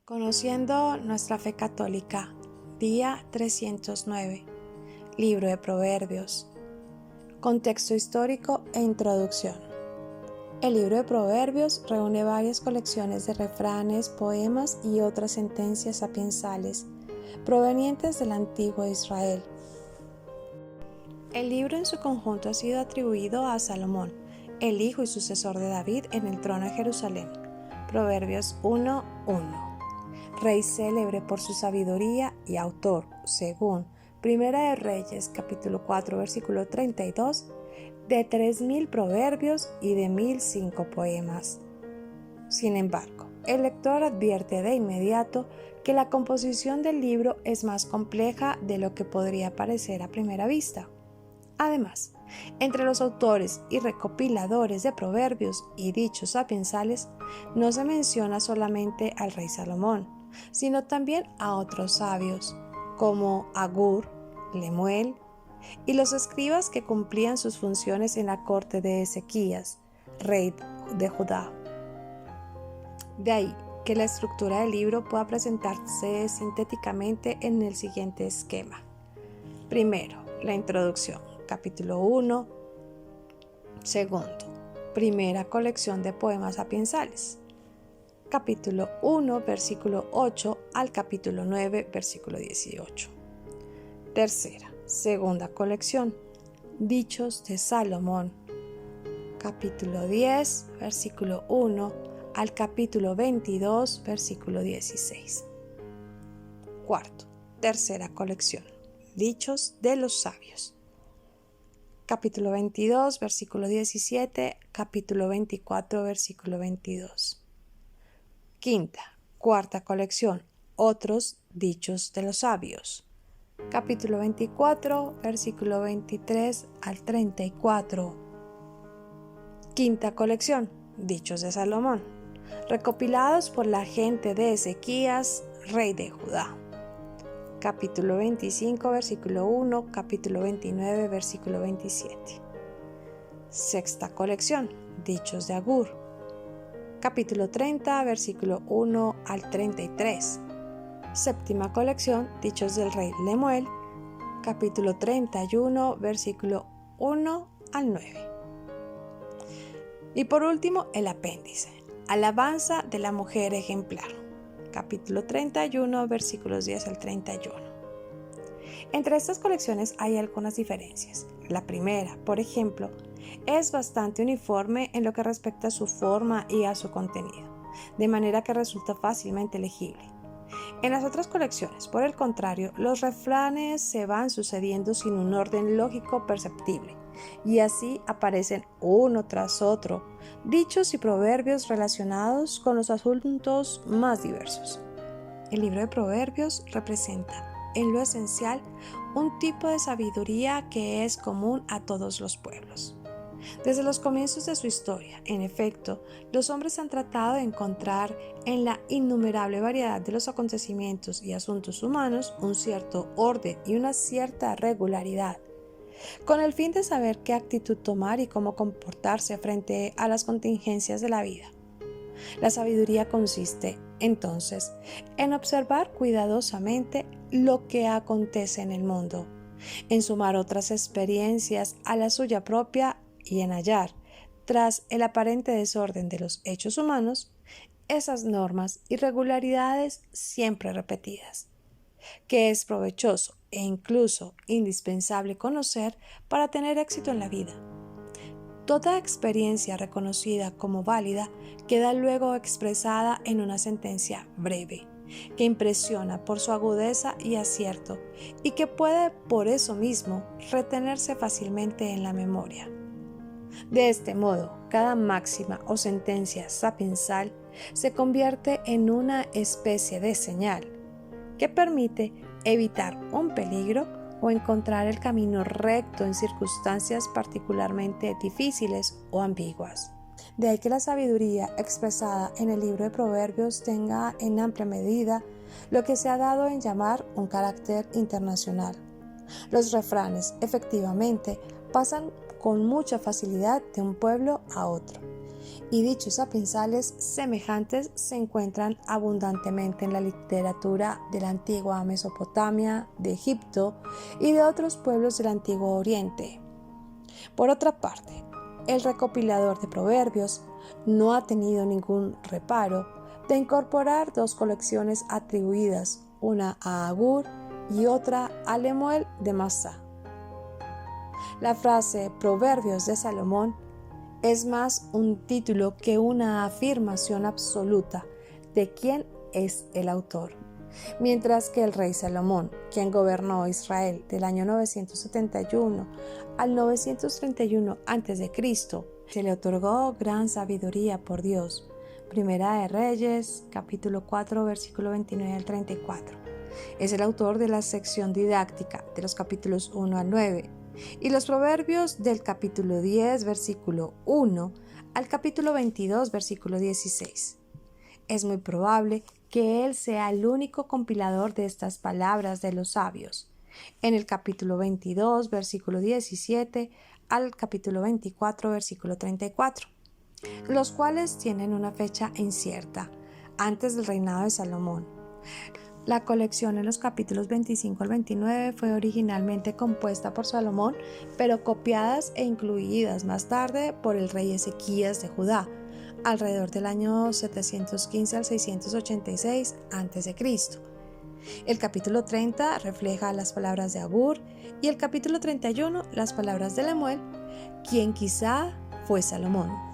Conociendo nuestra fe católica, día 309, Libro de Proverbios, contexto histórico e introducción. El libro de Proverbios reúne varias colecciones de refranes, poemas y otras sentencias sapiensales provenientes del antiguo Israel. El libro en su conjunto ha sido atribuido a Salomón, el hijo y sucesor de David en el trono de Jerusalén. Proverbios 1:1. Rey célebre por su sabiduría y autor, según Primera de Reyes, capítulo 4, versículo 32, de 3.000 proverbios y de 1.005 poemas. Sin embargo, el lector advierte de inmediato que la composición del libro es más compleja de lo que podría parecer a primera vista. Además, entre los autores y recopiladores de proverbios y dichos sapiensales, no se menciona solamente al rey Salomón, sino también a otros sabios, como Agur, Lemuel, y los escribas que cumplían sus funciones en la corte de Ezequías, rey de Judá. De ahí que la estructura del libro pueda presentarse sintéticamente en el siguiente esquema. Primero, la introducción, capítulo 1. Segundo, primera colección de poemas sapiensales, capítulo 1, versículo 8 al capítulo 9, versículo 18. Tercera, segunda colección, Dichos de Salomón, capítulo 10, versículo 1 al capítulo 22, versículo 16. Cuarto, tercera colección, Dichos de los Sabios, capítulo 22, versículo 17, capítulo 24, versículo 22. Cuarta colección, Otros Dichos de los Sabios, capítulo 24, versículo 23 al 34. Quinta colección, Dichos de Salomón, recopilados por la gente de Ezequías, rey de Judá, capítulo 25, versículo 1, capítulo 29, versículo 27. Sexta colección, Dichos de Agur, capítulo 30, versículo 1 al 33. Séptima colección, Dichos del rey Lemuel, capítulo 31, versículo 1 al 9. Y por último, el apéndice, Alabanza de la mujer ejemplar, capítulo 31, versículos 10 al 31. Entre estas colecciones hay algunas diferencias. La primera, por ejemplo, es bastante uniforme en lo que respecta a su forma y a su contenido, de manera que resulta fácilmente legible. En las otras colecciones, por el contrario, los refranes se van sucediendo sin un orden lógico perceptible, y así aparecen uno tras otro dichos y proverbios relacionados con los asuntos más diversos. El libro de Proverbios representa, en lo esencial, un tipo de sabiduría que es común a todos los pueblos. Desde los comienzos de su historia, en efecto, los hombres han tratado de encontrar en la innumerable variedad de los acontecimientos y asuntos humanos un cierto orden y una cierta regularidad, con el fin de saber qué actitud tomar y cómo comportarse frente a las contingencias de la vida. La sabiduría consiste, entonces, en observar cuidadosamente lo que acontece en el mundo, en sumar otras experiencias a la suya propia y en hallar, tras el aparente desorden de los hechos humanos, esas normas y regularidades siempre repetidas, que es provechoso e incluso indispensable conocer para tener éxito en la vida. Toda experiencia reconocida como válida queda luego expresada en una sentencia breve, que impresiona por su agudeza y acierto, y que puede por eso mismo retenerse fácilmente en la memoria. De este modo, cada máxima o sentencia sapiensal se convierte en una especie de señal que permite evitar un peligro o encontrar el camino recto en circunstancias particularmente difíciles o ambiguas. De ahí que la sabiduría expresada en el libro de Proverbios tenga en amplia medida lo que se ha dado en llamar un carácter internacional. Los refranes, efectivamente, pasan con mucha facilidad de un pueblo a otro, y dichos sapienciales semejantes se encuentran abundantemente en la literatura de la antigua Mesopotamia, de Egipto y de otros pueblos del Antiguo Oriente. Por otra parte, el recopilador de proverbios no ha tenido ningún reparo de incorporar dos colecciones atribuidas, una a Agur y otra a Lemuel de Masá. La frase Proverbios de Salomón es más un título que una afirmación absoluta de quién es el autor, mientras que el rey Salomón, quien gobernó Israel del año 971 al 931 a.C., se le otorgó gran sabiduría por Dios. Primera de Reyes, capítulo 4, versículo 29 al 34. Es el autor de la sección didáctica de los capítulos 1 al 9 y los proverbios del capítulo 10, versículo 1 al capítulo 22, versículo 16. Es muy probable que él sea el único compilador de estas palabras de los sabios. En el capítulo 22, versículo 17 al capítulo 24, versículo 34, los cuales tienen una fecha incierta, antes del reinado de Salomón. La colección en los capítulos 25 al 29 fue originalmente compuesta por Salomón, pero copiadas e incluidas más tarde por el rey Ezequías de Judá, alrededor del año 715 al 686 a.C. El capítulo 30 refleja las palabras de Agur y el capítulo 31 las palabras de Lemuel, quien quizá fue Salomón.